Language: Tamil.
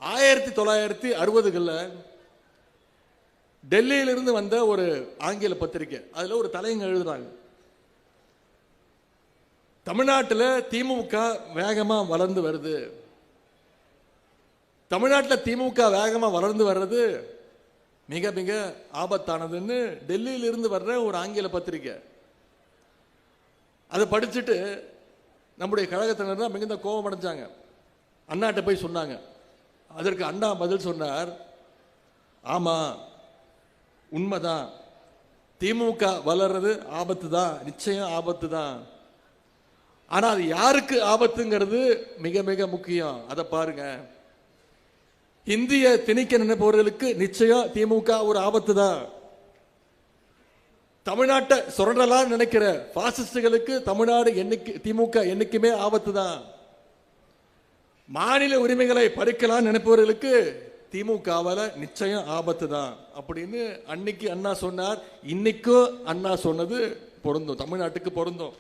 1960களில் டெல்லியிலிருந்து வந்த ஒரு ஆங்கில பத்திரிகை, அதுல ஒரு தலையங்க எழுதுறாங்க, தமிழ்நாட்டில் திமுக வேகமா வளர்ந்து வருது. தமிழ்நாட்டில் திமுக வேகமா வளர்ந்து வர்றது மிக மிக ஆபத்தானதுன்னு டெல்லியிலிருந்து வர்ற ஒரு ஆங்கில பத்திரிகை. அதை படிச்சுட்டு நம்முடைய கழகத்தினர் தான் மிகுந்த கோபம் அடைஞ்சாங்க. அண்ணாட்ட போய் சொன்னாங்க. அதற்கு அண்ணா பதில் சொன்னார், ஆமா உண்மைதான், திமுக வளர்றது ஆபத்து தான், நிச்சயம் ஆபத்து தான். ஆனா அது யாருக்கு ஆபத்துங்கிறது மிக மிக முக்கியம். அதை பாருங்க, இந்திய திணிக்க நினைப்பவர்களுக்கு நிச்சயம் திமுக ஒரு ஆபத்து தான். தமிழ்நாட்டை சுரண்டலாம் நினைக்கிற பாசிஸ்டுகளுக்கு தமிழ்நாடு திமுக என்னைக்குமே ஆபத்து தான். மாநில உரிமைகளை பறிக்கலாம் நினைப்பவர்களுக்கு திமுகவால நிச்சயம் ஆபத்து தான் அப்படின்னு அன்னைக்கு அண்ணா சொன்னார். இன்னைக்கும் அண்ணா சொன்னது பொருந்தும், தமிழ்நாட்டுக்கு பொருந்தும்.